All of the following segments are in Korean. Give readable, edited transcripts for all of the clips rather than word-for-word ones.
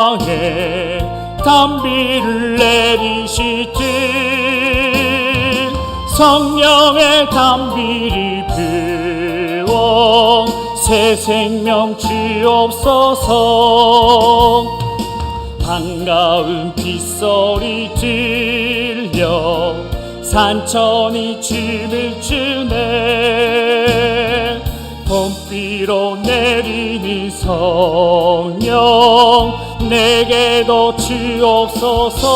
땅에 단비를 내리시지. 성령의 단비를 부어 새 생명 주옵소서. 반가운 빗소리 들려 산천이 춤을 추네. 봄비로 내리는 성령 내게도 주옵소서.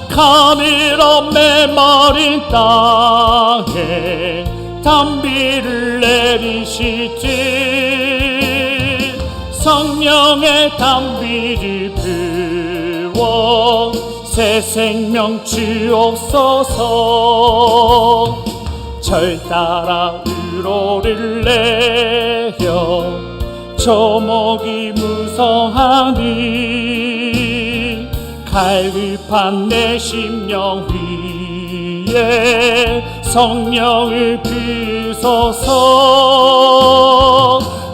가늘어 메마른 땅에 단비를 내리시지. 성령의 단비를 부어 새 생명 주옵소서. 절 따라 우로를 내려 조목이 무성하니 갈급한 내 심령 위에 성령을 부소서.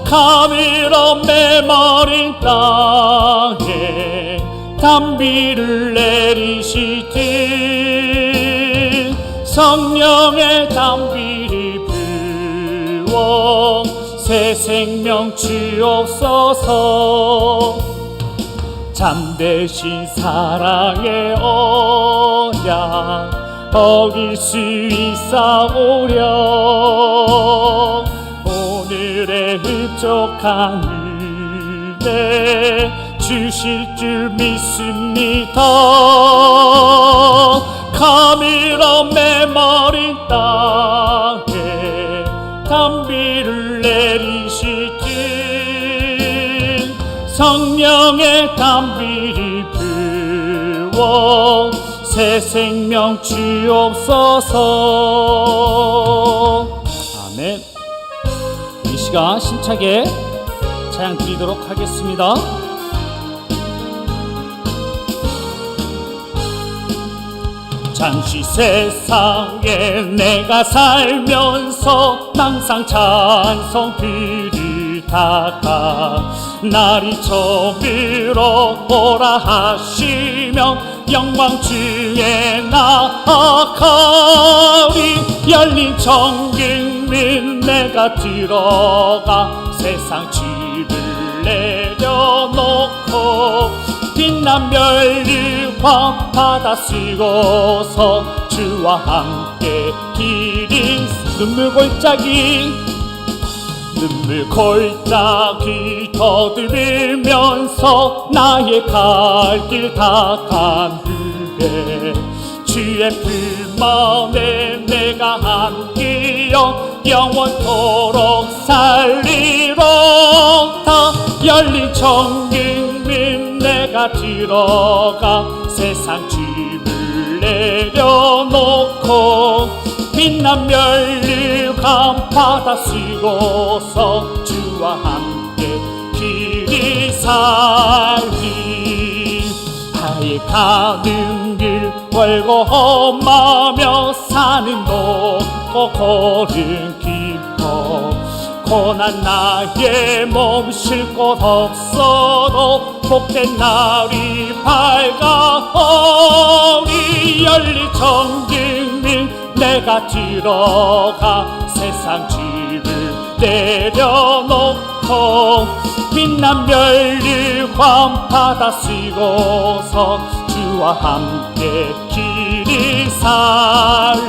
가늘어 메마른 땅에 단비를 내리시지. 성령의 단비를 부어 새 생명 주옵소서. 참되신 사랑의 언약 어길 수 있사오려. 오늘의 흡족한 은혜 주실 줄 믿습니다. 가늘어 메마른 땅에 단비를 내리시지. 성령의 단비를 부어 새 생명 주옵소서. 아멘. 이 시간 힘차게 찬양 드리도록 하겠습니다. 잠시 세상에 내가 살면서 항상 찬송 드리다가 날이 저물어 오라 하시면 영광 주에 나아가리. 열린 정금은 내가 들어가 세상 집을 내려놓고 빛난 멸류관 받아 쓰고서 주와 함께 길이 눈물 골짜기 더듬으면서 나의 갈 길 다 간 후에 주의 품 안에 내가 함께여 영원토록 살리로다. 열린 정금은 내가 들어가 세상 짐을 내려놓고 빛난 멸류관 받아 쓰고서 주와 함께 길이 살리. 하에 가는 길 멀고 험하며 산은 높고 걸음 깊어 고난 나의 몸 쉴 곳 없어도 복된 날이 밝아오리. 열린 정금은 내가 들어가 세상 집을 내려놓고 빛난 멸류관 받아 쓰고서 주와 함께 길이 살리.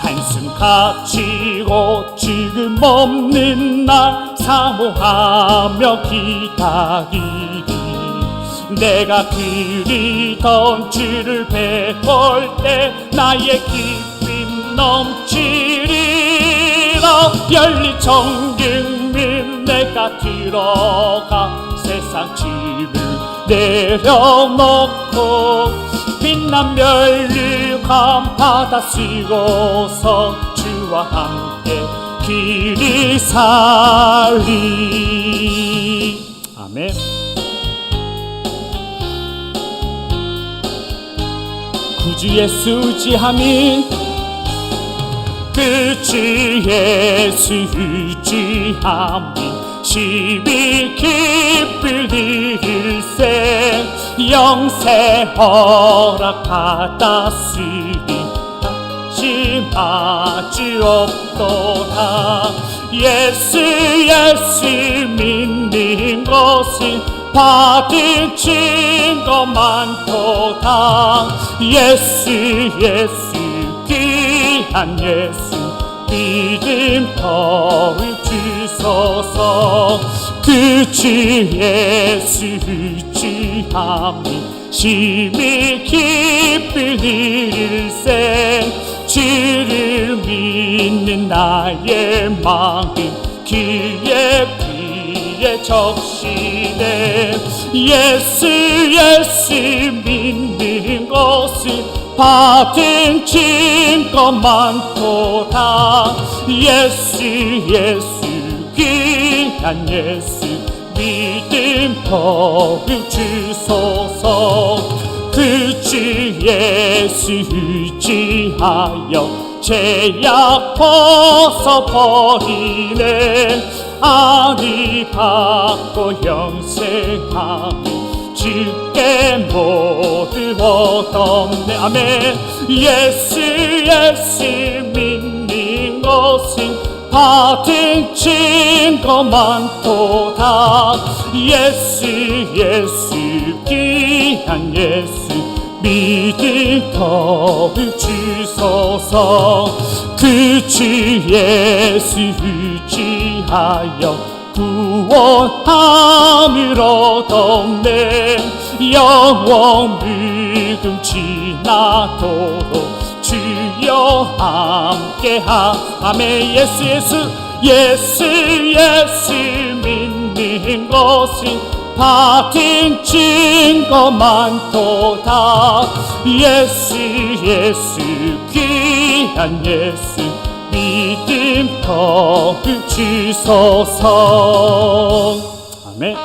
한숨 가치고 지금 없는 날 사모하며 기다리리. 내가 그리던 주를 뵈볼 때 나의 기쁨 넘치리라. 열린 정금은 내가 들어가 세상 집을 내려놓고 빛난 멸류관 받아 쓰고서 주와 함께 길이 살리. 아멘. 구주 예수 지함이 그 주 예수 지함이 심히 기쁠 일세 영세 허락받았으니 다시 마주없도다. 예수 믿는 것은 받은 증거 많도다. 예수 귀한 예수 믿음 더욱 주소서. 그 주 예수 의지함이 심히 기쁠 일세 주를 믿는 나의 마음 그의 피에 적시네. 예수 믿는 것은 받은 증거 많도다. 예수 귀한 예수 믿음 더욱 주소서. 그 주 예수 의지하여 죄악 벗어버리네. 아니 받고 영생하니 주께 모두 얻었네. 아멘. 예수 믿는 것은 받은 증거 많도다. 예수 귀한 예수 믿음 더욱 주소서. 그 주 예수 의지하여 구원함을 얻었네. 영원 늙음 지나도록 주여 함께하. 아멘. 예수 믿는 것은 받은 증거 많도다. 예수 귀한 예수 믿음 더욱 주소서. 아멘.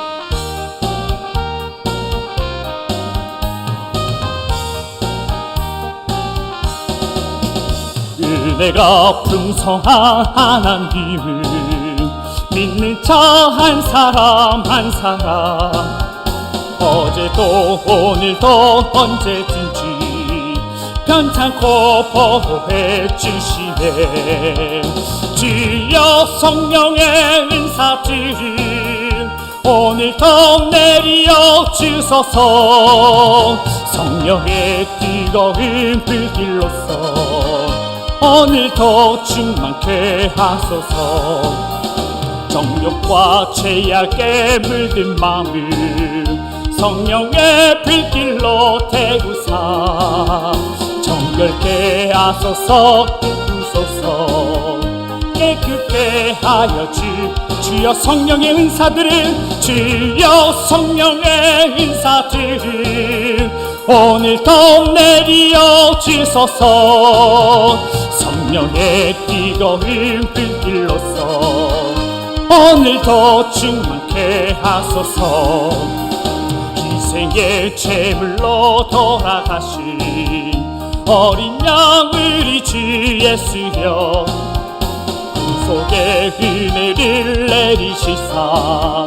은혜가 풍성한 하나님을 믿는 자 한 사람 한 사람 어제도 오늘도 언제든지 편찮고 보호해 주시네. 주여 성령의 은사들 오늘도 내리어 주소서. 성령의 뜨거운 불길로서 오늘도 충만케 하소서. 정욕과 죄악에 물든 마음을 성령의 불길로 태우사 정결케 하소서. 깨우소서. 깨끗게 하여 주여 성령의 은사들은 주여 성령의 은사들은 오늘도 내리어 주소서. 성령의 뜨거운 불길로서 오늘도 충만케 하소서. 희생의 제물로 돌아가신 어린 양 우리 주 예수여 구속의 은혜를 내리시사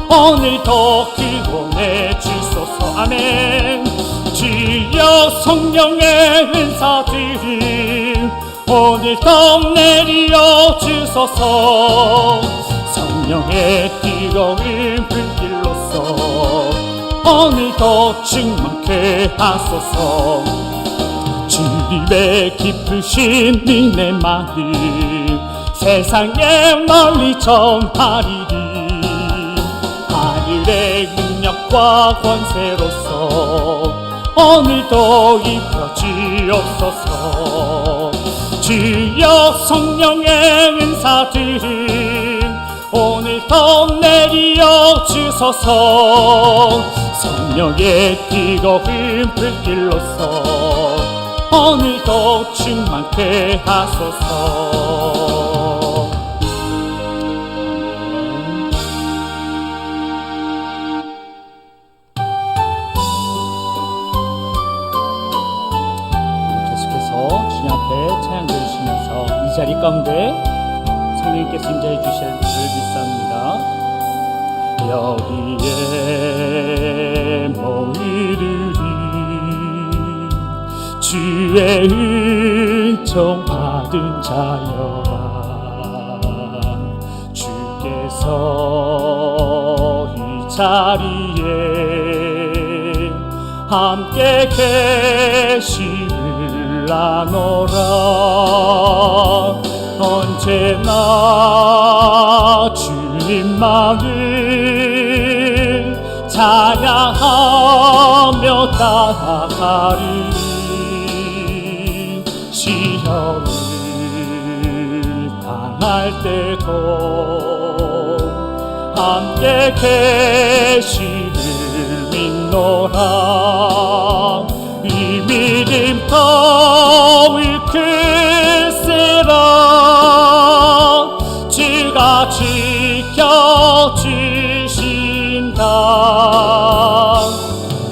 오늘도 구원해 주소서. 아멘. 주여 성령의 은사들은 오늘도 내리어 주소서. 성령의 뜨거운 불길로서 오늘도 충만케 하소서. 주님의 깊으신 은혜 마음 세상에 널리 전하리니 하늘의 능력과 권세로서 오늘도 입혀 주옵소서. 주여 성령의 은사들은 오늘도 내리어 주소서. 성령의 뜨거운 불길로서 오늘도 충만케 하소서. 계속해서 주님 앞에 찬양 드리시면서 이 자리 가운데 성령님께서 임재해 주실 줄 믿습니다. 여기에 모이르리 주의 은총 받은 자여라 주께서 이 자리에 함께 계심을 아노라 언제나 주님만을 찬양하며 따라가리 시련을 당할 때도 함께 계심을 믿노라 이 믿음 더욱 크세라 주가 지켜주신다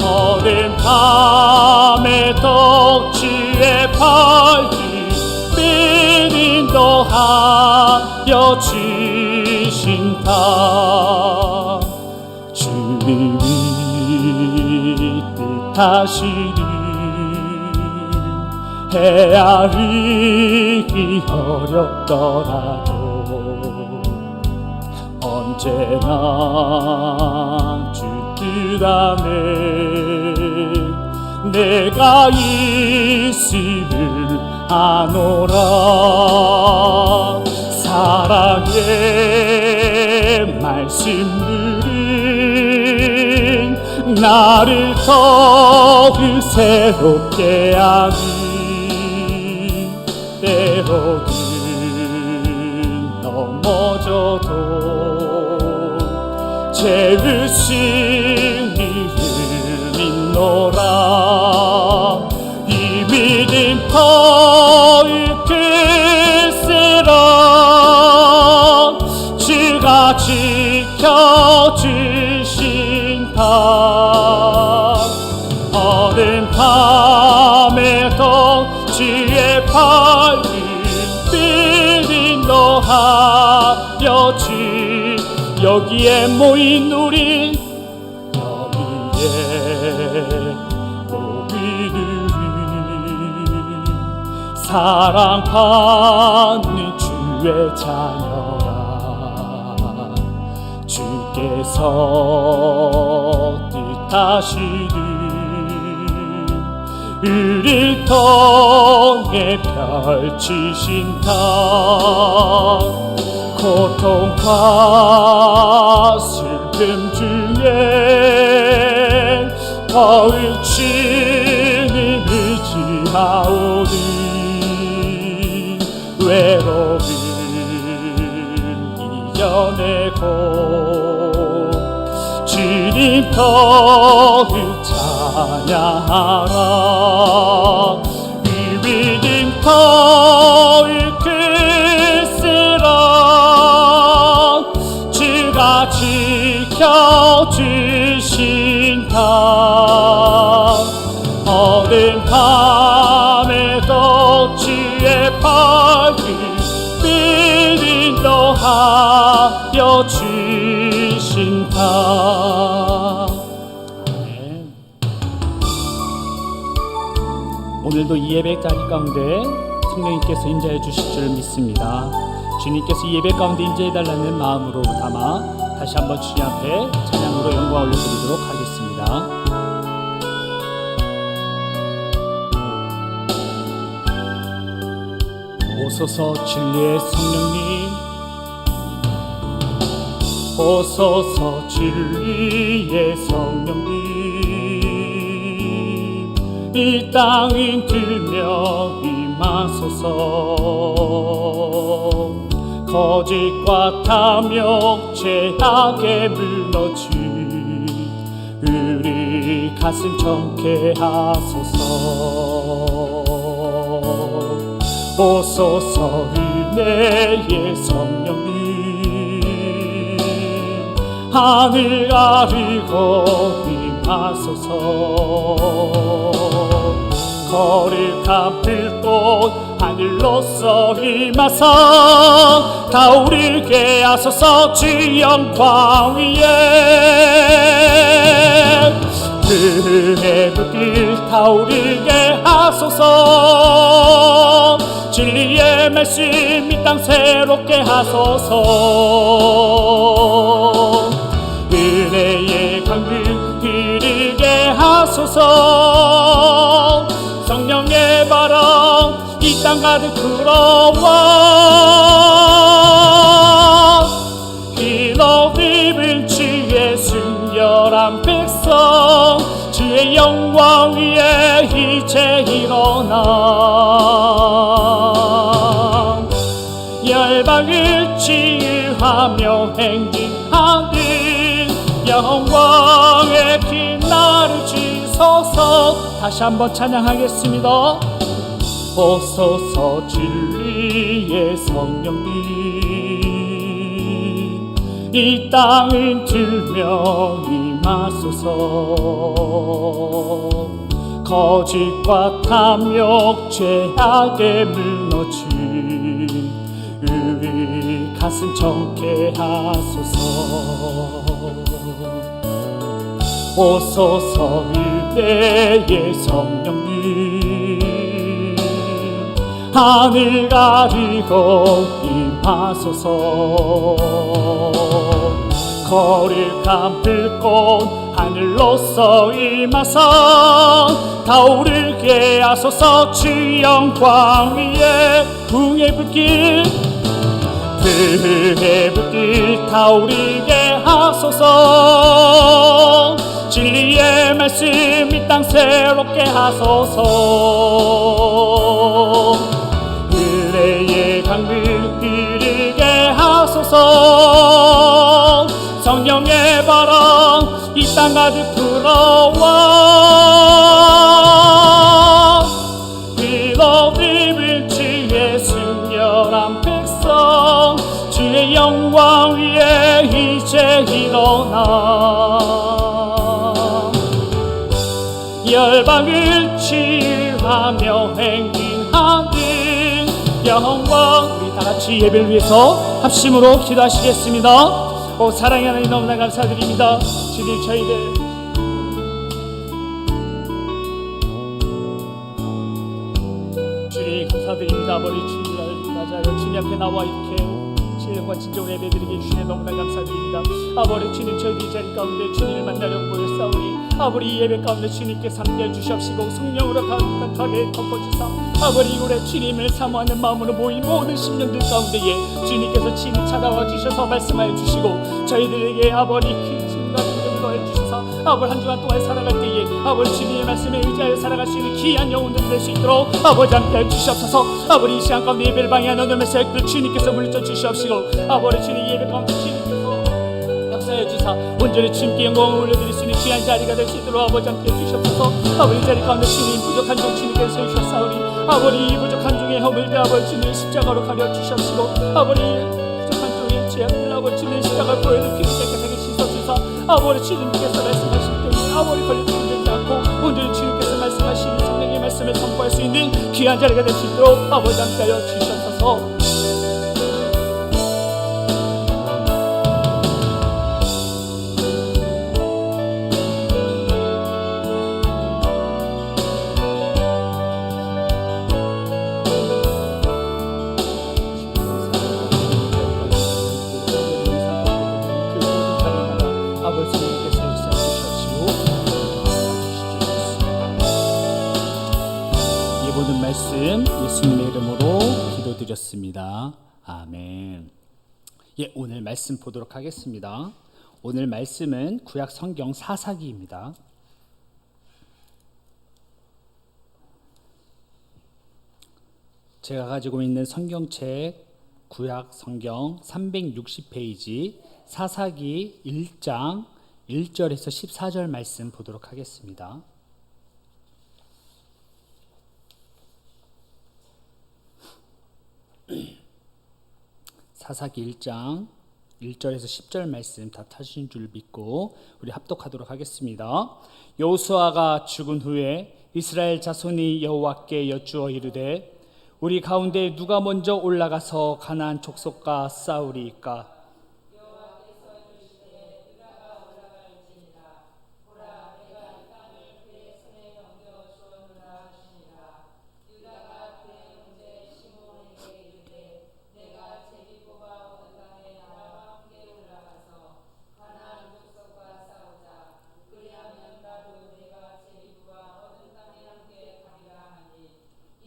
어린 밤에도 주의 팔이 인도하여 주신다 주님이 뜻하시니 헤아리기 어렵더라도 언제나 주 뜻 안에 내가 있음을 아노라 사랑의 말씀들은 나를 더욱 새롭게 하니 때로는 넘어져도 재우신 이를 믿노라 이 믿음 더욱 크세라 주가 지켜주신다 어린 밤에도 주의 팔을 인도하여 주 여기에 모인 우리 여기에 모이르리 사랑받는 주의 자녀라 주께서 뜻하시니 우리 통해 펼치신다 고통과 슬픔 중에 더욱 주님 의지하오니 외로움 이겨내고 주님 더욱 찬양하라 이 믿음 더욱 크세라 주가 지켜주신다 어린 밤에도 주의 팔을 인도하여 주신다 오늘도 이 예배 자리 가운데 성령님께서 인자해 주실 줄 믿습니다. 주님께서 이 예배 가운데 인자해 달라는 마음으로 담아 다시 한번 주님 앞에 찬양으로 영광 올려드리도록 하겠습니다. 오소서 진리의 성령님 오소서 진리의 성령님 이 땅 인들며 임하소서 거짓과 탐욕 죄악에 무너진 우리 가슴 청케 하소서 오소서 은혜의 성령님 하늘 아리고 임하소서 거룩한 불꽃 하늘 하늘로서 임하사 타오르게 하소서. 주 영광 위에 그의 불길 타오르게 하소서. 진리의 말씀 이 땅 새롭게 하소서. 은혜의 강들 흐르게 하소서. 성령의 바람 이 땅 가득 불어와 힐러 입은 주의 순결한 백성 주의 영광 위에 이제 일어나 열방을 치유하며 행진하는 영광의 길 나를 주소서. 다시 한번 찬양하겠습니다. 오소서 진리의 성령님 이 땅은 들며 임하소서. 거짓과 탐욕 죄악에 무너진 우리 가슴 정케 하소서. 오소서 의대의 성령님 하늘 가리고 임하소서. 거룩한 불꽃 하늘로서 임하사 타오르게 하소서. 주 영광 위에 부의 불길 그의 불길 타오르게 하소서. 진리의 말씀 이 땅 새롭게 하소서. 은혜의 강물 흐르게 하소서. 성령의 바람 이 땅 가득 불어와 힐러 입은 주의 순결한 백성 주의 영광 위에 이제 일어나 열방을 치유하며 행진하는 영광. 우리 다같이 예배를 위해서 합심으로 기도하시겠습니다. 오 사랑의 하나님 너무나 감사드립니다. 주님 저희들 주님 감사드립니다. 아버지 주님을 맞아요. 주님 앞에 나와 이렇게 신령과 진정으로 예배드리게 주시니 너무나 감사드립니다. 아버지 주님 저희들 이 자리 가운데 주님을 만나려고 모였사오니 아버지 예배 가운데 주님께서 함께해 주시옵시고 성령으로 가득하게 덮어주사 아버지 올해 주님을 사모하는 마음으로 모인 모든 심령들 가운데에 주님께서 친히 찾아와 주셔서 말씀하여 주시고 저희들에게 아버지 힘과 능력을 더해 주셔서 아버지 한 주간 동안 살아갈 때에 아버지 주님의 말씀에 의지하여 살아갈 수 있는 귀한 영혼들이 될 수 있도록 아버지 함께해 주시옵소서. 아버지 이 시간 가운데 예배를 방해하는 어둠의 세력들 주님께서 물리쳐 주시옵시고 아버지 주님 예배 가운데 주님께서 역사해 주사 온전히 주님께 영광을 올려드릴 수 있는 귀한 자리가 될 수 있도록 아버지 함께해 주시옵소서. 아버지 이 자리 가운데 주님 부족한 종 주님께서 세우셨사오니 아버지 이 부족한 종의 허물들 아버지 주님 십자가로 가려 주시옵시고 아버지 부족한 종의 죄악들 아버지 주님 십자가를 보여줄 피를 깨끗하게 씻어주사 아버지 주님께서 말씀하실 때에 아버지 걸려들지 않고 온전히 주님께서 말씀하시는 성령의 말씀을 선포할 수 있는 귀한 자리가 될 수 있도록 아버지 함께하여 주시옵소서. 예수님의 이름으로 기도드렸습니다. 아멘. 예, 오늘 말씀 보도록 하겠습니다. 오늘 말씀은 구약 성경 사사기입니다. 제가 가지고 있는 성경책 구약 성경 360페이지 사사기 1장 1절에서 14절 말씀 보도록 하겠습니다. 사사기 1장 1절에서 10절 말씀 다 타신 줄 믿고 우리 합독하도록 하겠습니다. 여호수아가 죽은 후에 이스라엘 자손이 여호와께 여쭈어 이르되 우리 가운데 누가 먼저 올라가서 가나안 족속과 싸우리이까?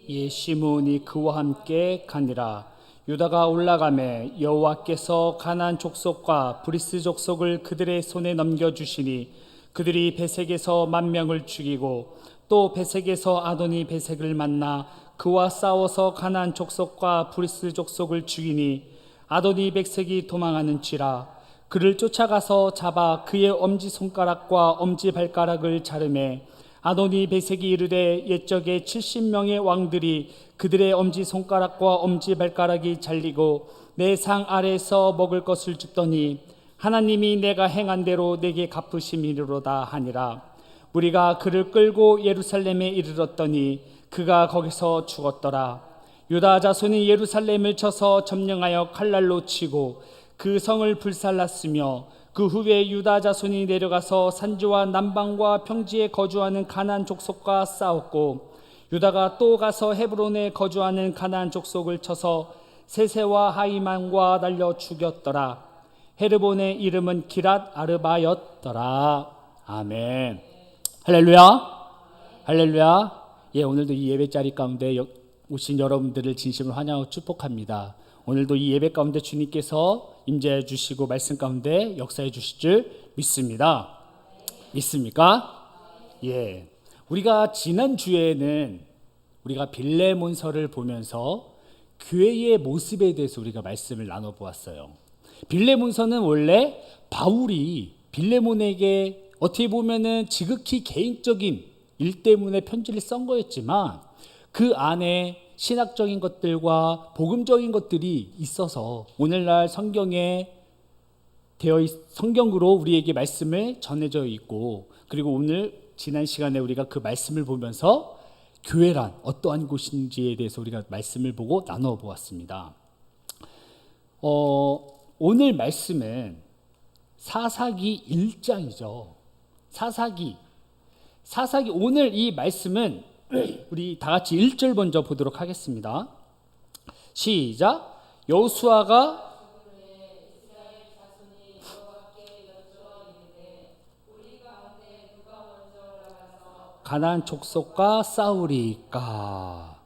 이에 시므온이 그와 함께 가니라. 유다가 올라가매 여호와께서 가나안 족속과 브리스 족속을 그들의 손에 넘겨주시니 그들이 베색에서 10,000명을 죽이고 또 베색에서 아도니 베색을 만나 그와 싸워서 가나안 족속과 브리스 족속을 죽이니 아도니 백색이 도망하는지라. 그를 쫓아가서 잡아 그의 엄지손가락과 엄지발가락을 자르매 아도니 베색이 이르되 옛적에 70명의 왕들이 그들의 엄지손가락과 엄지발가락이 잘리고 내 상 아래에서 먹을 것을 줍더니 하나님이 내가 행한 대로 내게 갚으심이로다 하니라. 우리가 그를 끌고 예루살렘에 이르렀더니 그가 거기서 죽었더라. 유다 자손이 예루살렘을 쳐서 점령하여 칼날로 치고 그 성을 불살랐으며 그 후에 유다 자손이 내려가서 산지와 남방과 평지에 거주하는 가나안 족속과 싸웠고 유다가 또 가서 헤브론에 거주하는 가나안 족속을 쳐서 세세와 하이만과 날려 죽였더라. 헤르본의 이름은 기랏 아르바였더라. 아멘. 할렐루야. 할렐루야. 예, 오늘도 이 예배 자리 가운데 오신 여러분들을 진심으로 환영하고 축복합니다. 오늘도 이 예배 가운데 주님께서 임재해 주시고 말씀 가운데 역사해 주실 줄 믿습니다. 믿습니까? 예. 우리가 지난 주에는 우리가 빌레몬서를 보면서 교회의 모습에 대해서 우리가 말씀을 나눠 보았어요. 빌레몬서는 원래 바울이 빌레몬에게 어떻게 보면은 지극히 개인적인 일 때문에 편지를 쓴 거였지만 그 안에 신학적인 것들과 복음적인 것들이 있어서 오늘날 성경에 성경으로 우리에게 말씀을 전해져 있고, 그리고 오늘 지난 시간에 우리가 그 말씀을 보면서 교회란 어떠한 곳인지에 대해서 우리가 말씀을 보고 나눠 보았습니다. 오늘 말씀은 사사기 1장이죠. 사사기 오늘 이 말씀은 우리 다 같이 1절 먼저 보도록 하겠습니다. 시작. 여호수아가 가나안 족속과 싸우리이까.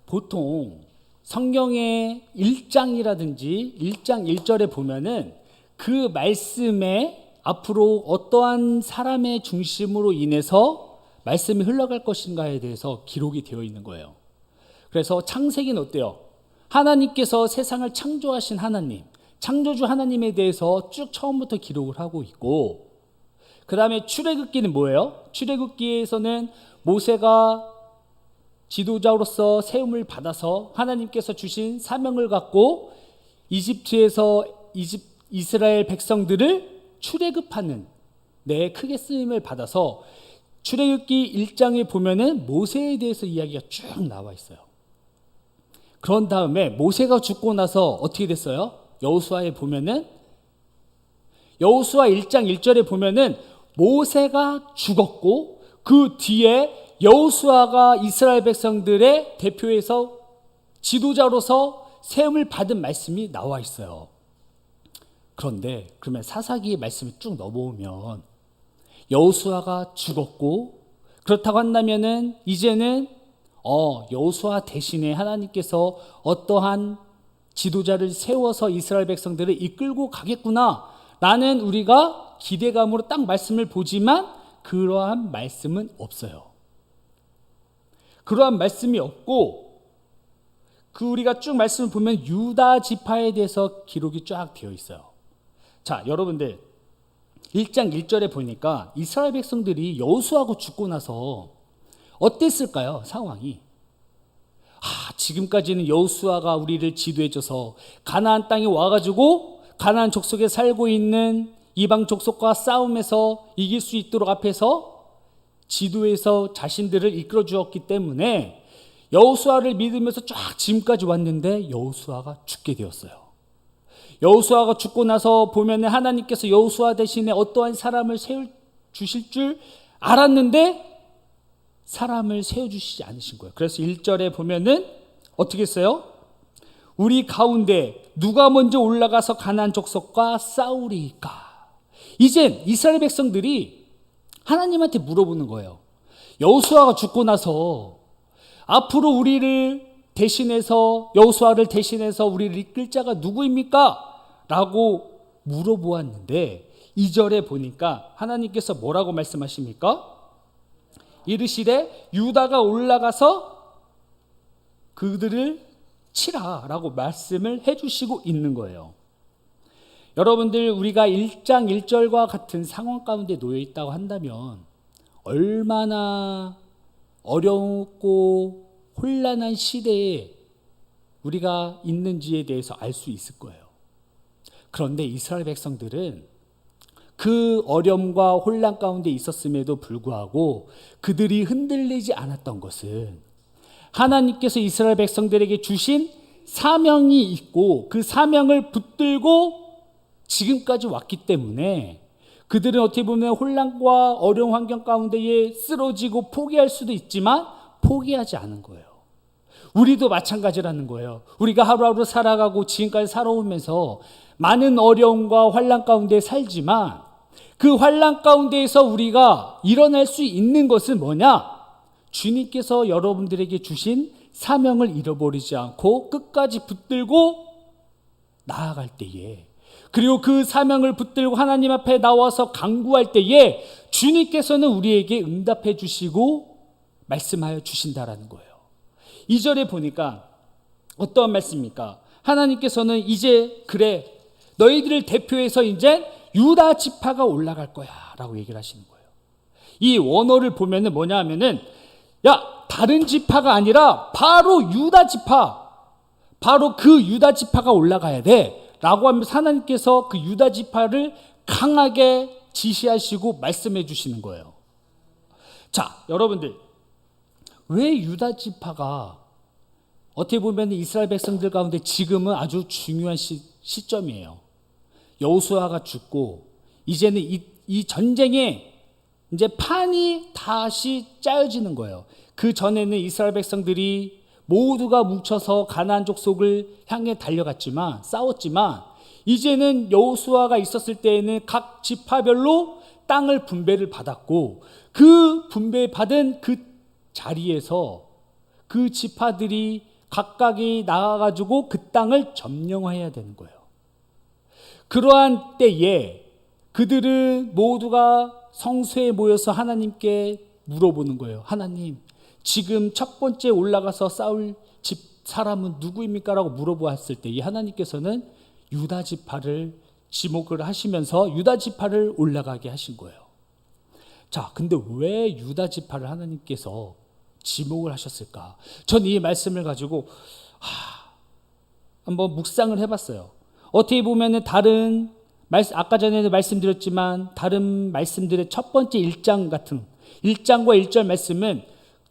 보통 성경의 1장이라든지 1장 1절에 보면은 그 말씀에 앞으로 어떠한 사람의 중심으로 인해서 말씀이 흘러갈 것인가에 대해서 기록이 되어 있는 거예요. 그래서 창세기는 어때요? 하나님께서 세상을 창조하신 하나님, 창조주 하나님에 대해서 쭉 처음부터 기록을 하고 있고, 그 다음에 출애굽기는 뭐예요? 출애굽기에서는 모세가 지도자로서 세움을 받아서 하나님께서 주신 사명을 갖고 이스라엘 백성들을 출애굽하는 크게 쓰임을 받아서 출애굽기 1장에 보면은 모세에 대해서 이야기가 쭉 나와 있어요. 그런 다음에 모세가 죽고 나서 어떻게 됐어요? 여호수아에 보면은 여호수아 1장 1절에 보면은 모세가 죽었고 그 뒤에 여호수아가 이스라엘 백성들의 대표에서 지도자로서 세움을 받은 말씀이 나와 있어요. 그런데 그러면 사사기의 말씀을 쭉 넘어오면 여호수아가 죽었고, 그렇다고 한다면은 이제는 여호수아 대신에 하나님께서 어떠한 지도자를 세워서 이스라엘 백성들을 이끌고 가겠구나 라는 우리가 기대감으로 딱 말씀을 보지만 그러한 말씀은 없어요. 그러한 말씀이 없고, 우리가 쭉 말씀을 보면 유다 지파에 대해서 기록이 쫙 되어 있어요. 자, 여러분들 1장 1절에 보니까 이스라엘 백성들이 여호수아하고 죽고 나서 어땠을까요? 상황이. 지금까지는 여호수아가 우리를 지도해줘서 가나안 땅에 와가지고 가나안 족속에 살고 있는 이방 족속과 싸움에서 이길 수 있도록 앞에서 지도해서 자신들을 이끌어 주었기 때문에 여호수아를 믿으면서 쫙 지금까지 왔는데 여호수아가 죽게 되었어요. 여호수아가 죽고 나서 보면 하나님께서 여호수아 대신에 어떠한 사람을 주실 줄 알았는데 사람을 세워주시지 않으신 거예요. 그래서 1절에 보면은 어떻게 써요? 우리 가운데 누가 먼저 올라가서 가나안 족속과 싸우리까? 이젠 이스라엘 백성들이 하나님한테 물어보는 거예요. 여호수아가 죽고 나서 앞으로 우리를 대신해서, 여호수아를 대신해서 우리를 이끌 자가 누구입니까? 라고 물어보았는데 2절에 보니까 하나님께서 뭐라고 말씀하십니까? 이르시되 유다가 올라가서 그들을 치라 라고 말씀을 해주시고 있는 거예요. 여러분들, 우리가 1장 1절과 같은 상황 가운데 놓여 있다고 한다면 얼마나 어렵고 혼란한 시대에 우리가 있는지에 대해서 알 수 있을 거예요. 그런데 이스라엘 백성들은 그 어려움과 혼란 가운데 있었음에도 불구하고 그들이 흔들리지 않았던 것은 하나님께서 이스라엘 백성들에게 주신 사명이 있고 그 사명을 붙들고 지금까지 왔기 때문에 그들은 어떻게 보면 혼란과 어려운 환경 가운데에 쓰러지고 포기할 수도 있지만 포기하지 않은 거예요. 우리도 마찬가지라는 거예요. 우리가 하루하루 살아가고 지금까지 살아오면서 많은 어려움과 환란 가운데 살지만 그 환란 가운데에서 우리가 일어날 수 있는 것은 뭐냐? 주님께서 여러분들에게 주신 사명을 잃어버리지 않고 끝까지 붙들고 나아갈 때에, 그리고 그 사명을 붙들고 하나님 앞에 나와서 간구할 때에 주님께서는 우리에게 응답해 주시고 말씀하여 주신다라는 거예요. 2절에 보니까 어떠한 말씀입니까? 하나님께서는 이제 그래, 너희들을 대표해서 이제 유다 지파가 올라갈 거야 라고 얘기를 하시는 거예요. 이 원어를 보면은 뭐냐 하면은, 야, 다른 지파가 아니라 바로 유다 지파, 바로 그 유다 지파가 올라가야 돼 라고 하면서 하나님께서 그 유다 지파를 강하게 지시하시고 말씀해 주시는 거예요. 자, 여러분들, 왜 유다 지파가 어떻게 보면 이스라엘 백성들 가운데 지금은 아주 중요한 시점이에요. 여호수아가 죽고 이제는 이 전쟁에 이제 판이 다시 짜여지는 거예요. 그 전에는 이스라엘 백성들이 모두가 뭉쳐서 가나안 족속을 향해 달려갔지만, 싸웠지만, 이제는 여호수아가 있었을 때에는 각 지파별로 땅을 분배를 받았고 그 분배받은 그 자리에서 그 지파들이 각각이 나가가지고 그 땅을 점령해야 되는 거예요. 그러한 때에 그들은 모두가 성소에 모여서 하나님께 물어보는 거예요. 하나님, 지금 첫 번째 올라가서 싸울 집 사람은 누구입니까? 라고 물어보았을 때 이 하나님께서는 유다 지파를 지목을 하시면서 유다 지파를 올라가게 하신 거예요. 자, 근데 왜 유다 지파를 하나님께서 지목을 하셨을까? 전 이 말씀을 가지고 한번 묵상을 해봤어요. 어떻게 보면은 다른 아까 전에도 말씀드렸지만 다른 말씀들의 첫 번째 1장 같은 1장과 1절 말씀은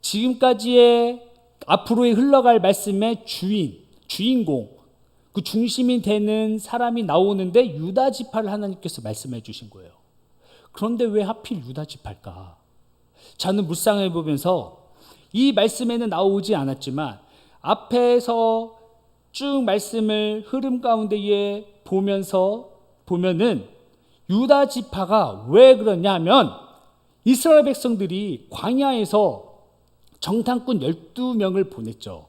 지금까지의 앞으로의 흘러갈 말씀의 주인공, 그 중심이 되는 사람이 나오는데 유다 지파를 하나님께서 말씀해 주신 거예요. 그런데 왜 하필 유다 지파일까? 저는 묵상해 보면서 이 말씀에는 나오지 않았지만 앞에서 쭉 말씀을 흐름 가운데에 보면은 유다 지파가 왜 그러냐면 이스라엘 백성들이 광야에서 정탐꾼 12명을 보냈죠.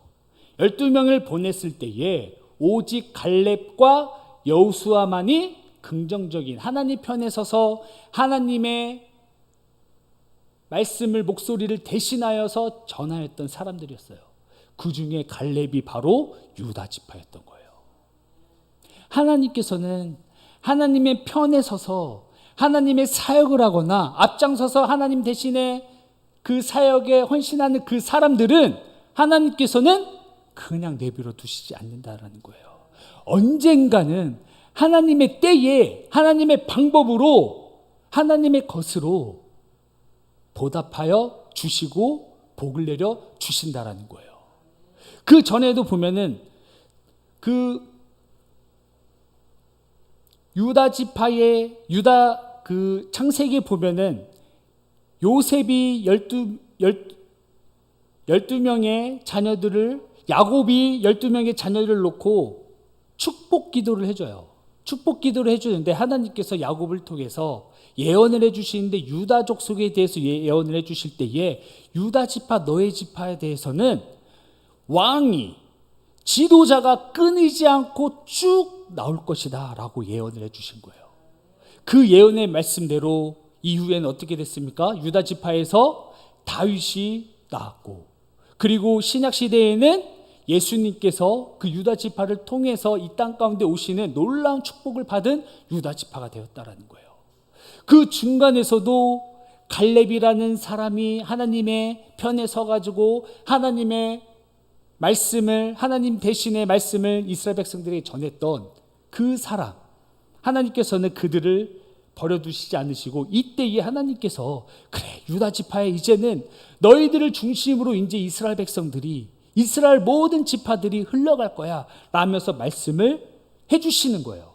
12명을 보냈을 때에 오직 갈렙과 여호수아만이 긍정적인 하나님 편에 서서 하나님의 말씀을, 목소리를 대신하여서 전하였던 사람들이었어요. 그 중에 갈렙이 바로 유다 지파였던 거예요. 하나님께서는 하나님의 편에 서서 하나님의 사역을 하거나 앞장서서 하나님 대신에 그 사역에 헌신하는 그 사람들은 하나님께서는 그냥 내버려 두시지 않는다라는 거예요. 언젠가는 하나님의 때에 하나님의 방법으로 하나님의 것으로 보답하여 주시고 복을 내려 주신다라는 거예요. 그 전에도 보면은 그 유다 지파의 유다 그 창세기에 보면은 요셉이 12명의 자녀들을 야곱이 12명의 자녀를 놓고 축복 기도를 해줘요. 축복 기도를 해주는데 하나님께서 야곱을 통해서 예언을 해주시는데 유다 족속에 대해서 예언을 해주실 때에 유다 지파 너의 지파에 대해서는 왕이 지도자가 끊이지 않고 쭉 나올 것이다 라고 예언을 해주신 거예요. 그 예언의 말씀대로 이후에는 어떻게 됐습니까? 유다 지파에서 다윗이 나왔고, 그리고 신약 시대에는 예수님께서 그 유다 지파를 통해서 이 땅 가운데 오시는 놀라운 축복을 받은 유다 지파가 되었다라는 거예요. 그 중간에서도 갈렙이라는 사람이 하나님의 편에 서가지고 하나님의 말씀을, 하나님 대신의 말씀을 이스라엘 백성들에게 전했던 그 사람, 하나님께서는 그들을 버려두시지 않으시고 이때에 하나님께서 그래 유다 지파에 이제는 너희들을 중심으로 이제 이스라엘 백성들이, 이스라엘 모든 지파들이 흘러갈 거야 라면서 말씀을 해주시는 거예요.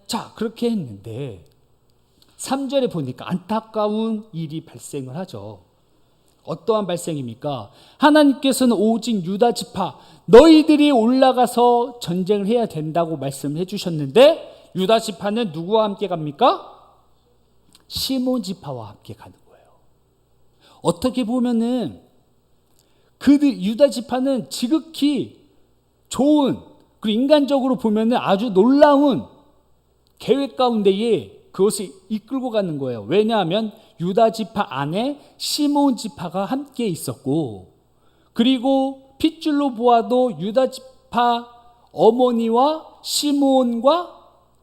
자, 그렇게 했는데 3절에 보니까 안타까운 일이 발생을 하죠. 어떠한 발생입니까? 하나님께서는 오직 유다 지파 너희들이 올라가서 전쟁을 해야 된다고 말씀을 해주셨는데 유다 지파는 누구와 함께 갑니까? 시몬 지파와 함께 가는 거예요. 어떻게 보면은 그들 유다 지파는 지극히 좋은, 그리고 인간적으로 보면은 아주 놀라운 계획 가운데에 그것을 이끌고 가는 거예요. 왜냐하면 유다 지파 안에 시몬 지파가 함께 있었고, 그리고 핏줄로 보아도 유다 지파 어머니와 시몬과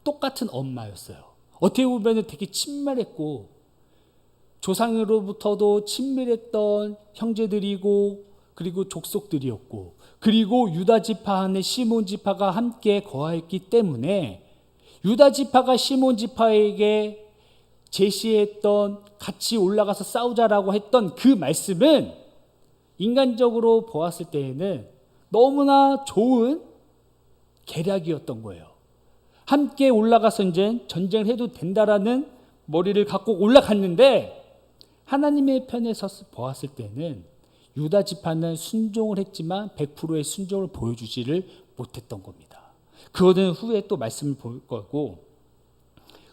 똑같은 엄마였어요. 어떻게 보면 되게 친밀했고 조상으로부터도 친밀했던 형제들이고 그리고 족속들이었고, 그리고 유다 지파 안에 시몬 지파가 함께 거하였기 때문에 유다 지파가 시몬 지파에게 제시했던 같이 올라가서 싸우자라고 했던 그 말씀은 인간적으로 보았을 때에는 너무나 좋은 계략이었던 거예요. 함께 올라가서 이제 전쟁을 해도 된다라는 머리를 갖고 올라갔는데 하나님의 편에 서서 보았을 때는 유다 지파는 순종을 했지만 100%의 순종을 보여주지를 못했던 겁니다. 그거는 후에 또 말씀을 볼 거고,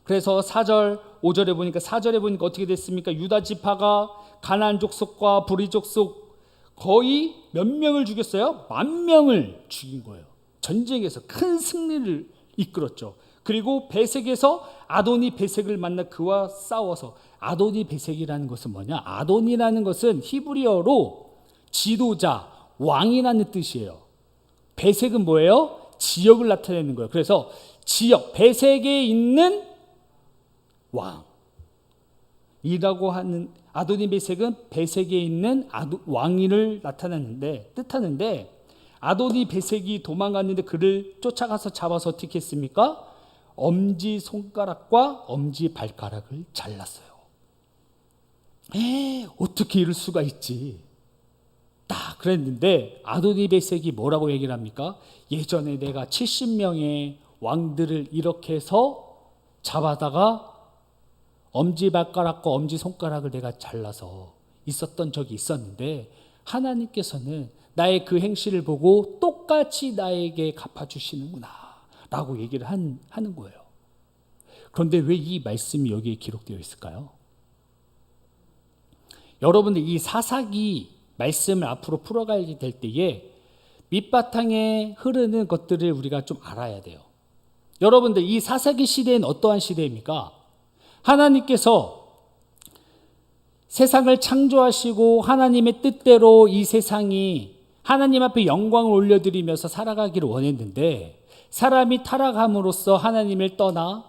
그래서 4절, 5절에 보니까 4절에 보니까 어떻게 됐습니까? 유다 지파가 가나안 족속과 브리 족속 거의 몇 명을 죽였어요? 10,000명을 죽인 거예요. 전쟁에서 큰 승리를 이끌었죠. 그리고 베색에서 아도니 베색을 만나 그와 싸워서, 아도니 베색이라는 것은 뭐냐? 아도니라는 것은 히브리어로 지도자, 왕이라는 뜻이에요. 베색은 뭐예요? 지역을 나타내는 거예요. 그래서 지역, 베색에 있는 왕이라고 하는 아도니 베색은 베색에 있는 왕위를 나타내는데 뜻하는데, 아도니 베색이 도망갔는데 그를 쫓아가서 잡아서 어떻게 했습니까? 엄지 손가락과 엄지 발가락을 잘랐어요. 어떻게 이럴 수가 있지? 딱 그랬는데 아도니 베색이 뭐라고 얘기를 합니까? 예전에 내가 70명의 왕들을 이렇게 해서 잡아다가 엄지발가락과 엄지손가락을 내가 잘라서 있었던 적이 있었는데 하나님께서는 나의 그 행실을 보고 똑같이 나에게 갚아주시는구나 라고 얘기를 하는 거예요. 그런데 왜 이 말씀이 여기에 기록되어 있을까요? 여러분들 이 사사기 말씀을 앞으로 풀어가야 될 때에 밑바탕에 흐르는 것들을 우리가 좀 알아야 돼요. 여러분들 이 사사기 시대는 어떠한 시대입니까? 하나님께서 세상을 창조하시고 하나님의 뜻대로 이 세상이 하나님 앞에 영광을 올려드리면서 살아가기를 원했는데 사람이 타락함으로써 하나님을 떠나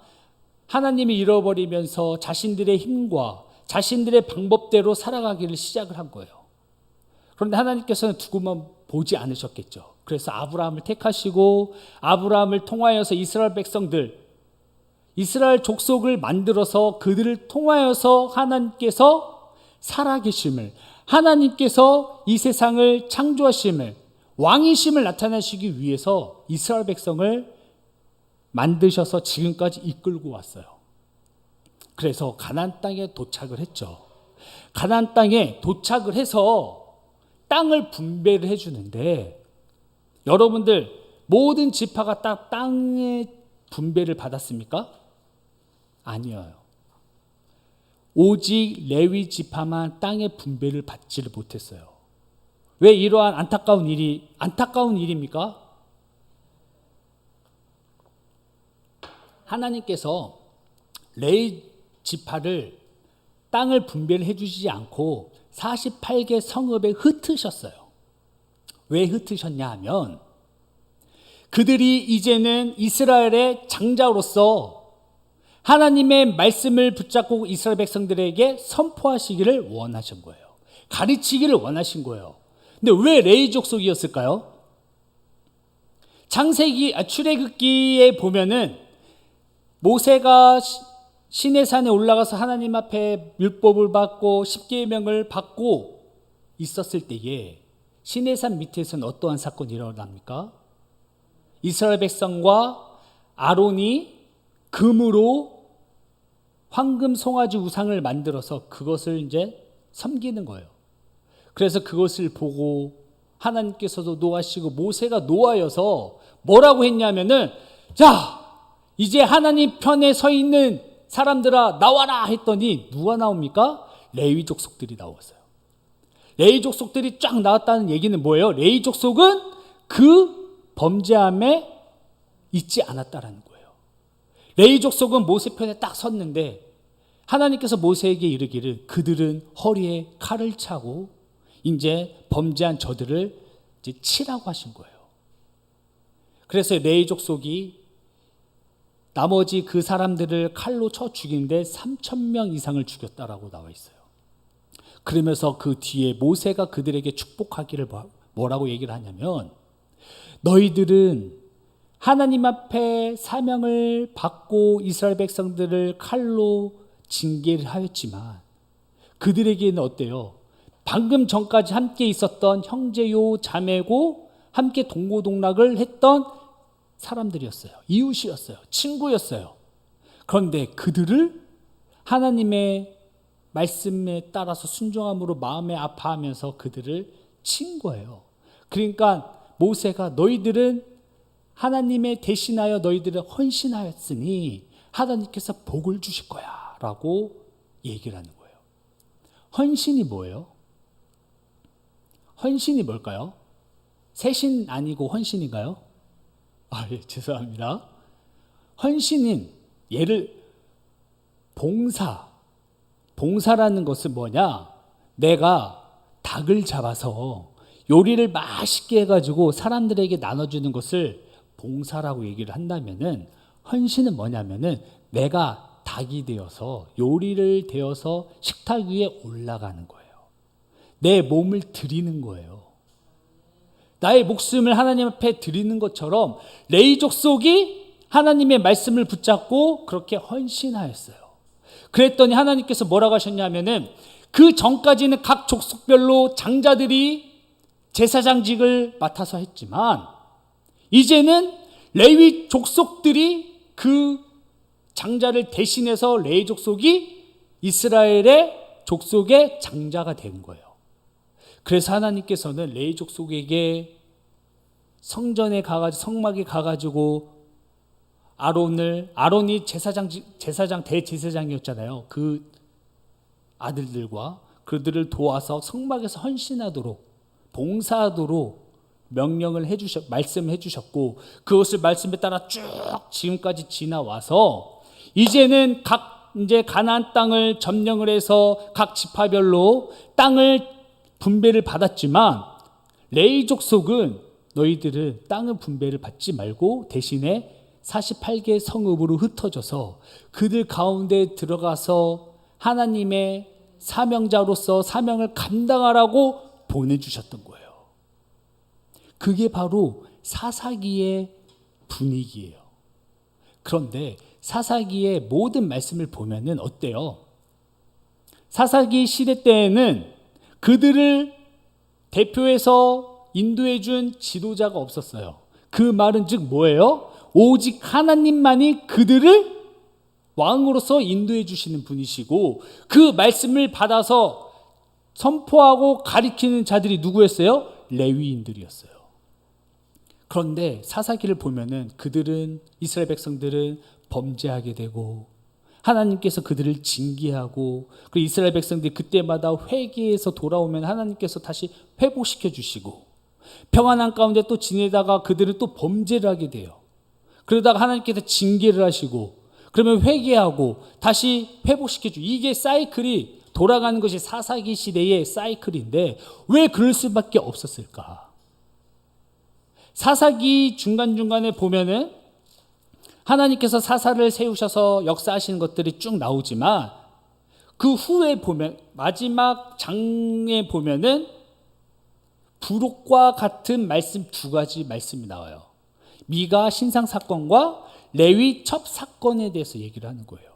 하나님을 잃어버리면서 자신들의 힘과 자신들의 방법대로 살아가기를 시작을 한 거예요. 그런데 하나님께서는 두고만 보지 않으셨겠죠. 그래서 아브라함을 택하시고 아브라함을 통하여서 이스라엘 백성들, 이스라엘 족속을 만들어서 그들을 통하여서 하나님께서 살아계심을, 하나님께서 이 세상을 창조하심을, 왕이심을 나타내시기 위해서 이스라엘 백성을 만드셔서 지금까지 이끌고 왔어요. 그래서 가나안 땅에 도착을 했죠. 가나안 땅에 도착을 해서 땅을 분배를 해주는데, 여러분들 모든 지파가 딱 땅의 분배를 받았습니까? 아니에요. 오직 레위 지파만 땅의 분배를 받지를 못했어요. 왜 이러한 안타까운 일입니까? 하나님께서 레위 지파를 땅을 분배를 해주지 않고 48개 성읍에 흩으셨어요. 왜 흩으셨냐 하면, 그들이 이제는 이스라엘의 장자로서 하나님의 말씀을 붙잡고 이스라엘 백성들에게 선포하시기를 원하신 거예요. 가르치기를 원하신 거예요. 근데 왜 레위 족속이었을까요? 출애굽기에 보면은 모세가 시내산에 올라가서 하나님 앞에 율법을 받고 십계명을 받고 있었을 때에 시내산 밑에서는 어떠한 사건이 일어납니까? 이스라엘 백성과 아론이 금으로 황금 송아지 우상을 만들어서 그것을 이제 섬기는 거예요. 그래서 그것을 보고 하나님께서도 노하시고 모세가 노하여서 뭐라고 했냐면은, 자, 이제 하나님 편에 서 있는 사람들아 나와라 했더니 누가 나옵니까? 레위 족속들이 나왔어요. 레위 족속들이 쫙 나왔다는 얘기는 뭐예요? 레위 족속은 그 범죄함에 있지 않았다라는 거예요. 레위 족속은 모세 편에 딱 섰는데 하나님께서 모세에게 이르기를 그들은 허리에 칼을 차고 이제 범죄한 저들을 이제 치라고 하신 거예요. 그래서 레위 족속이 나머지 그 사람들을 칼로 쳐 죽이는데 3,000명 이상을 죽였다라고 나와 있어요. 그러면서 그 뒤에 모세가 그들에게 축복하기를 뭐라고 얘기를 하냐면, 너희들은 하나님 앞에 사명을 받고 이스라엘 백성들을 칼로 징계를 하였지만 그들에게는 어때요? 방금 전까지 함께 있었던 형제요 자매고 함께 동고동락을 했던 사람들이었어요. 이웃이었어요. 친구였어요. 그런데 그들을 하나님의 말씀에 따라서 순종함으로 마음에 아파하면서 그들을 친 거예요. 그러니까 모세가 너희들은 하나님의 대신하여 너희들을 헌신하였으니 하나님께서 복을 주실 거야 라고 얘기를 하는 거예요. 헌신이 뭐예요? 헌신이 뭘까요? 세신 아니고 헌신인가요? 예, 죄송합니다. 헌신인, 봉사라는 것은 뭐냐? 내가 닭을 잡아서 요리를 맛있게 해가지고 사람들에게 나눠주는 것을 봉사라고 얘기를 한다면은, 헌신은 뭐냐면은 내가 닭이 되어서 요리를 되어서 식탁 위에 올라가는 거예요. 내 몸을 드리는 거예요. 나의 목숨을 하나님 앞에 드리는 것처럼 레위 족속이 하나님의 말씀을 붙잡고 그렇게 헌신하였어요. 그랬더니 하나님께서 뭐라고 하셨냐면은, 그 전까지는 각 족속별로 장자들이 제사장직을 맡아서 했지만 이제는 레위 족속들이 그 장자를 대신해서 레위 족속이 이스라엘의 족속의 장자가 된 거예요. 그래서 하나님께서는 레위 족속에게 성전에 가가지고 성막에 가가지고 아론이 대제사장이었잖아요. 그 아들들과 그들을 도와서 성막에서 헌신하도록 봉사하도록 명령을 말씀해 주셨고, 그것을 말씀에 따라 쭉 지금까지 지나와서 이제는 이제 가나안 땅을 점령을 해서 각 지파별로 땅을 분배를 받았지만 레위 족속은 너희들은 땅의 분배를 받지 말고 대신에 48개 성읍으로 흩어져서 그들 가운데 들어가서 하나님의 사명자로서 사명을 감당하라고 보내주셨던 거예요. 그게 바로 사사기의 분위기예요. 그런데 사사기의 모든 말씀을 보면은 어때요? 사사기 시대 때에는 그들을 대표해서 인도해 준 지도자가 없었어요. 그 말은 즉 뭐예요? 오직 하나님만이 그들을 왕으로서 인도해 주시는 분이시고, 그 말씀을 받아서 선포하고 가리키는 자들이 누구였어요? 레위인들이었어요. 그런데 사사기를 보면은 그들은, 이스라엘 백성들은 범죄하게 되고 하나님께서 그들을 징계하고, 그리고 이스라엘 백성들이 그때마다 회개해서 돌아오면 하나님께서 다시 회복시켜 주시고, 평안한 가운데 또 지내다가 그들은 또 범죄를 하게 돼요. 그러다가 하나님께서 징계를 하시고, 그러면 회개하고 다시 회복시켜 주고, 이게 사이클이 돌아가는 것이 사사기 시대의 사이클인데 왜 그럴 수밖에 없었을까? 사사기 중간중간에 보면은 하나님께서 사사를 세우셔서 역사하시는 것들이 쭉 나오지만, 그 후에 보면 마지막 장에 보면은 부록과 같은 말씀 두 가지 말씀이 나와요. 미가 신상 사건과 레위 첩 사건에 대해서 얘기를 하는 거예요.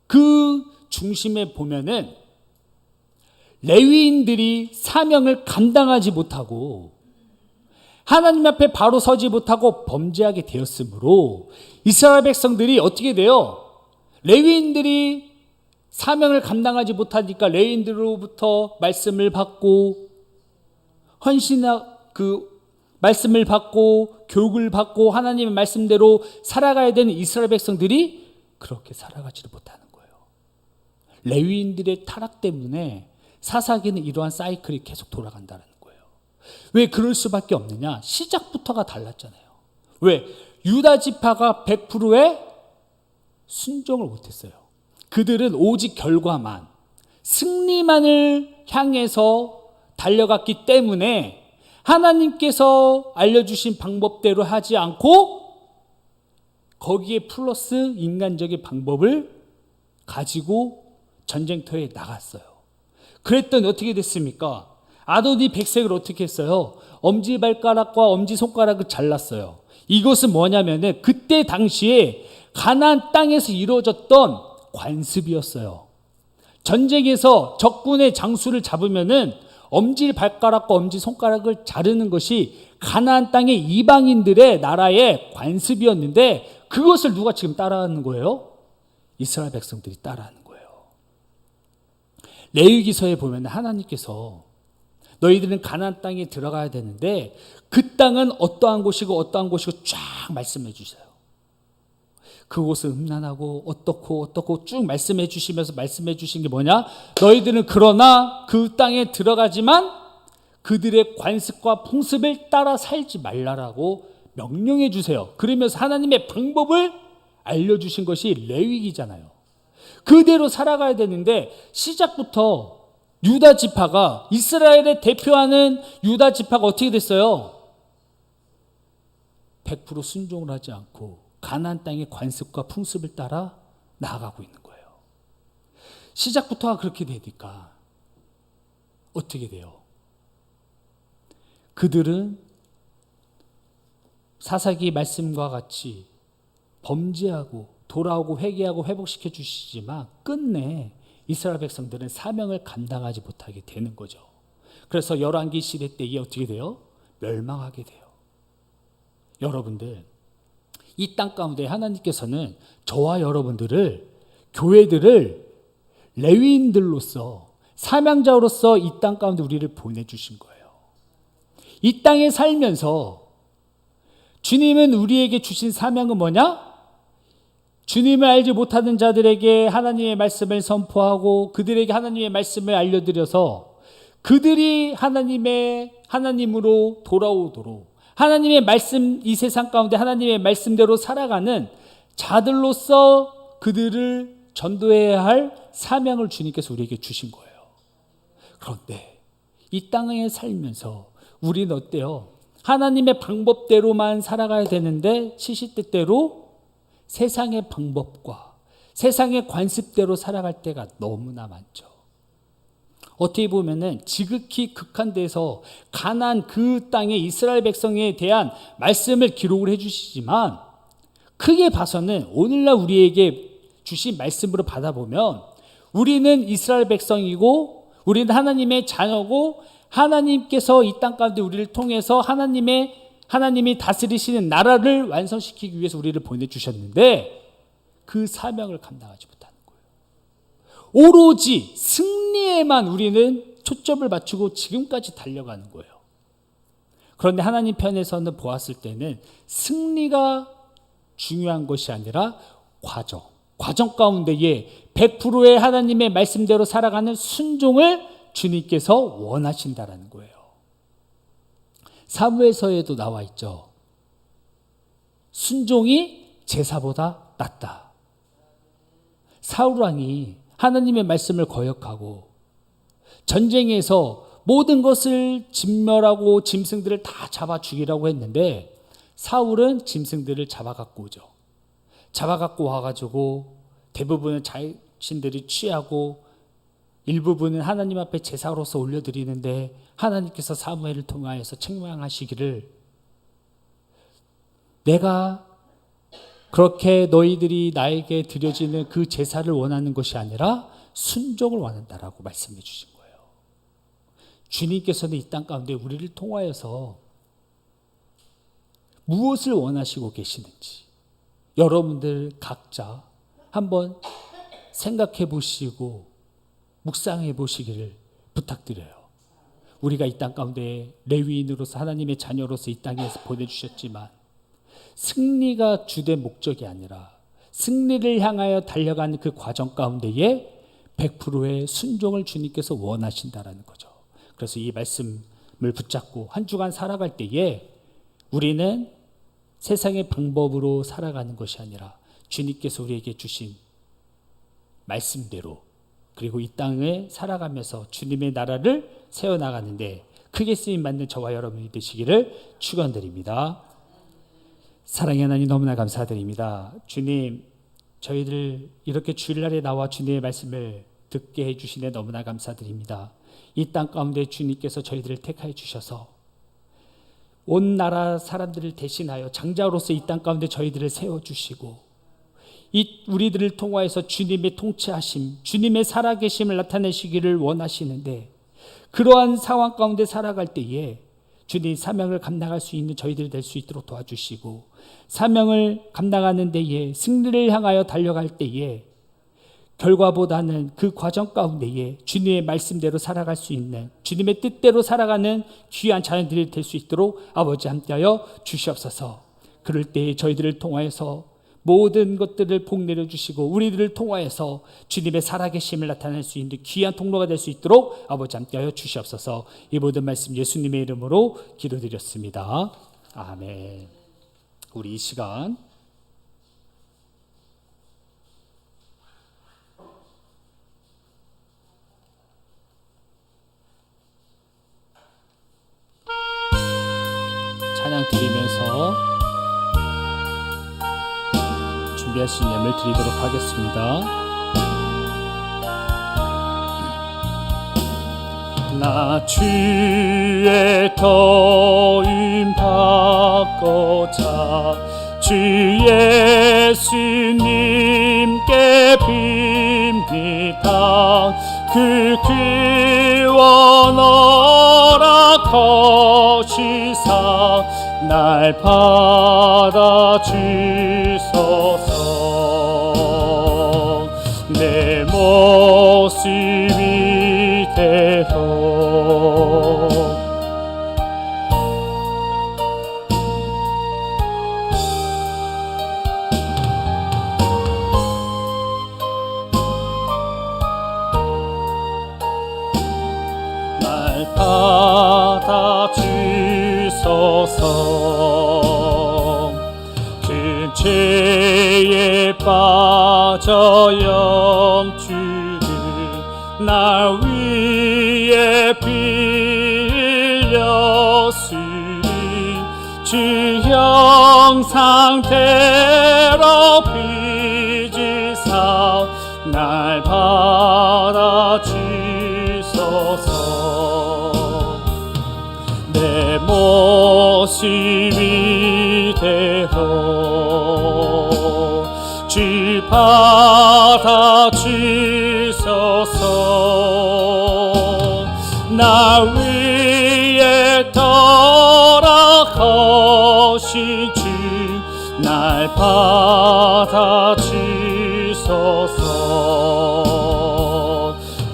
그 중심에 보면은 레위인들이 사명을 감당하지 못하고 하나님 앞에 바로 서지 못하고 범죄하게 되었으므로 이스라엘 백성들이 어떻게 돼요? 레위인들이 사명을 감당하지 못하니까 레위인들로부터 말씀을 받고 말씀을 받고 교육을 받고 하나님의 말씀대로 살아가야 되는 이스라엘 백성들이 그렇게 살아가지를 못하는 거예요. 레위인들의 타락 때문에 사사기는 이러한 사이클이 계속 돌아간다는 거예요. 왜 그럴 수밖에 없느냐? 시작부터가 달랐잖아요. 왜? 유다 지파가 100%의 순종을 못했어요. 그들은 오직 결과만, 승리만을 향해서 달려갔기 때문에 하나님께서 알려주신 방법대로 하지 않고 거기에 플러스 인간적인 방법을 가지고 전쟁터에 나갔어요. 그랬더니 어떻게 됐습니까? 아도니 백색을 어떻게 했어요? 엄지발가락과 엄지손가락을 잘랐어요. 이것은 뭐냐면은 그때 당시에 가나안 땅에서 이루어졌던 관습이었어요. 전쟁에서 적군의 장수를 잡으면은 엄지발가락과 엄지손가락을 자르는 것이 가나안 땅의 이방인들의 나라의 관습이었는데, 그것을 누가 지금 따라하는 거예요? 이스라엘 백성들이 따라하는 거예요. 레위기서에 보면 하나님께서 너희들은 가나안 땅에 들어가야 되는데 그 땅은 어떠한 곳이고 어떠한 곳이고 쫙 말씀해 주세요. 그곳은 음란하고 어떻고 쭉 말씀해 주시면서 말씀해 주신 게 뭐냐? 너희들은 그러나 그 땅에 들어가지만 그들의 관습과 풍습을 따라 살지 말라라고 명령해 주세요. 그러면서 하나님의 방법을 알려주신 것이 레위기잖아요. 그대로 살아가야 되는데 시작부터 유다 지파가, 이스라엘을 대표하는 유다 지파가 어떻게 됐어요? 100% 순종을 하지 않고 가나안 땅의 관습과 풍습을 따라 나아가고 있는 거예요. 시작부터가 그렇게 되니까 어떻게 돼요? 그들은 사사기 말씀과 같이 범죄하고 돌아오고 회개하고 회복시켜 주시지만 끝내 이스라엘 백성들은 사명을 감당하지 못하게 되는 거죠. 그래서 열왕기 시대 때 이게 어떻게 돼요? 멸망하게 돼요. 여러분들, 이 땅 가운데 하나님께서는 저와 여러분들을, 교회들을 레위인들로서, 사명자로서 이 땅 가운데 우리를 보내주신 거예요. 이 땅에 살면서 주님은 우리에게 주신 사명은 뭐냐? 주님을 알지 못하는 자들에게 하나님의 말씀을 선포하고 그들에게 하나님의 말씀을 알려드려서 그들이 하나님으로 돌아오도록, 하나님의 말씀, 이 세상 가운데 하나님의 말씀대로 살아가는 자들로서 그들을 전도해야 할 사명을 주님께서 우리에게 주신 거예요. 그런데 이 땅에 살면서 우리는 어때요? 하나님의 방법대로만 살아가야 되는데 시시때때로 세상의 방법과 세상의 관습대로 살아갈 때가 너무나 많죠. 어떻게 보면은 지극히 극한돼서 가나안 그 땅의 이스라엘 백성에 대한 말씀을 기록을 해주시지만, 크게 봐서는 오늘날 우리에게 주신 말씀으로 받아보면 우리는 이스라엘 백성이고 우리는 하나님의 자녀고 하나님께서 이 땅 가운데 우리를 통해서 하나님이 다스리시는 나라를 완성시키기 위해서 우리를 보내주셨는데 그 사명을 감당하지 못하는 거예요. 오로지 승리에만 우리는 초점을 맞추고 지금까지 달려가는 거예요. 그런데 하나님 편에서는 보았을 때는 승리가 중요한 것이 아니라 과정 가운데에 100%의 하나님의 말씀대로 살아가는 순종을 주님께서 원하신다라는 거예요. 사무엘서에도 나와 있죠. 순종이 제사보다 낫다. 사울 왕이 하나님의 말씀을 거역하고 전쟁에서 모든 것을 진멸하고 짐승들을 다 잡아 죽이라고 했는데 사울은 짐승들을 잡아갖고 오죠. 잡아갖고 와가지고 대부분은 자신들이 취하고 일부분은 하나님 앞에 제사로서 올려드리는데 하나님께서 사무엘을 통하여서 책망하시기를 내가 그렇게 너희들이 나에게 드려지는 그 제사를 원하는 것이 아니라 순종을 원한다라고 말씀해 주신 거예요. 주님께서는 이 땅 가운데 우리를 통하여서 무엇을 원하시고 계시는지 여러분들 각자 한번 생각해 보시고 묵상해 보시기를 부탁드려요. 우리가 이 땅 가운데 레위인으로서 하나님의 자녀로서 이 땅에서 보내주셨지만 승리가 주된 목적이 아니라 승리를 향하여 달려가는 그 과정 가운데에 100%의 순종을 주님께서 원하신다라는 거죠. 그래서 이 말씀을 붙잡고 한 주간 살아갈 때에 우리는 세상의 방법으로 살아가는 것이 아니라 주님께서 우리에게 주신 말씀대로 그리고 이 땅에 살아가면서 주님의 나라를 세워나가는데 크게 쓰임받는 저와 여러분이 되시기를 축원드립니다. 사랑의 하나님 너무나 감사드립니다. 주님, 저희들 이렇게 주일날에 나와 주님의 말씀을 듣게 해주시네 너무나 감사드립니다. 이 땅 가운데 주님께서 저희들을 택하여 주셔서 온 나라 사람들을 대신하여 장자로서 이 땅 가운데 저희들을 세워주시고 우리들을 통하여서 주님의 통치하심, 주님의 살아계심을 나타내시기를 원하시는데 그러한 상황 가운데 살아갈 때에 주님 사명을 감당할 수 있는 저희들이 될 수 있도록 도와주시고 사명을 감당하는 데에 승리를 향하여 달려갈 때에 결과보다는 그 과정 가운데에 주님의 말씀대로 살아갈 수 있는 주님의 뜻대로 살아가는 귀한 자녀들이 될 수 있도록 아버지 함께하여 주시옵소서. 그럴 때에 저희들을 통하여서 모든 것들을 복내려 주시고 우리들을 통하여서 주님의 살아계심을 나타낼 수 있는 귀한 통로가 될 수 있도록 아버지 함께하여 주시옵소서. 이 모든 말씀 예수님의 이름으로 기도드렸습니다. 아멘. 우리 이 시간 찬양 드리면서 준비하신 예물 드리도록 하겠습니다. 나 주의 도움 받고자 주 예수님께 빕니다. 그 귀원 허락하시사 날 받아주소서. 내 모습 이대로 날 받아주소서. 그 죄에 빠져 영주를 날 위에 빌렸으니 주 형상대로 빚으사 날 받아주소서. 내 모습 이대로 주 받아주소서. 나 위에 돌아가신 주 날 받아주소서.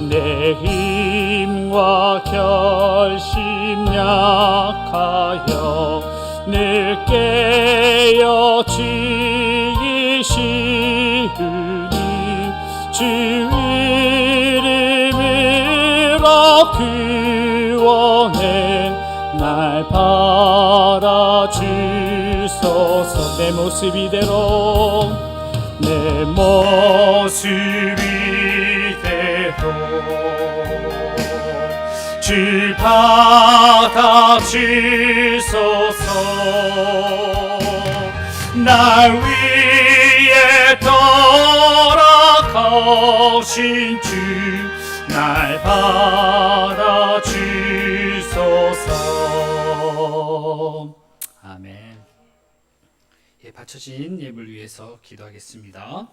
내 힘과 결심 약하여 늘 깨어지시으니 주 이름으로 구원해 날 받아주소서. 내 모습 이대로 내 모습 이대로 주 받아주소서. 날 위에 돌아가신 주 날 받아주소서. 아멘. 예, 바쳐진 예물 위해서 기도하겠습니다.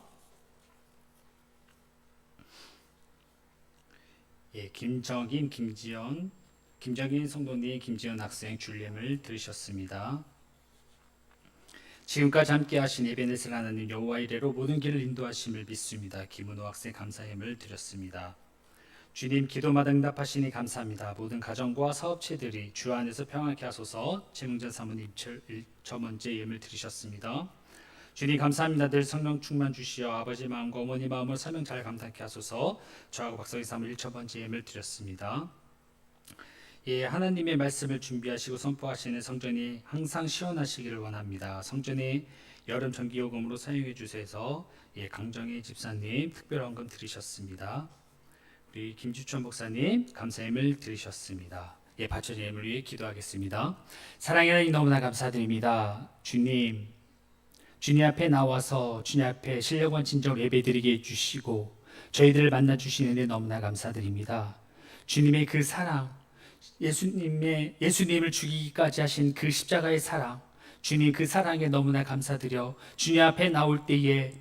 예, 김정인, 김정인 성도님, 김지연 학생 줄렘을 들으셨습니다. 지금까지 함께 하신 에베네셀 하나님 여호와 이레로 모든 길을 인도하심을 믿습니다. 김은호 학생 감사함을 드렸습니다. 주님 기도마다 응답하시니 감사합니다. 모든 가정과 사업체들이 주 안에서 평안케 하소서. 재능전 사모님 첫 번째 예물 드리셨습니다. 주님 감사합니다. 늘 성령 충만 주시어 아버지 마음과 어머니 마음을 설명 잘 감당케 하소서. 저하고 박성희 사모님 첫 번째 예물 드렸습니다. 예, 하나님의 말씀을 준비하시고 선포하시는 성전이 항상 시원하시기를 원합니다. 성전이 여름 전기요금으로 사용해 주셔서 예, 강정희 집사님 특별 헌금 드리셨습니다. 우리 김주천 목사님 감사함을 드리셨습니다. 예, 바쳐진 예물 위해 기도하겠습니다. 사랑의 하나님 너무나 감사드립니다. 주님 앞에 나와서 주님 앞에 신령한 진정 예배드리게 해주시고 저희들을 만나 주시는데 너무나 감사드립니다. 주님의 그 사랑, 예수님을 죽이기까지 하신 그 십자가의 사랑, 주님 그 사랑에 너무나 감사드려 주님 앞에 나올 때에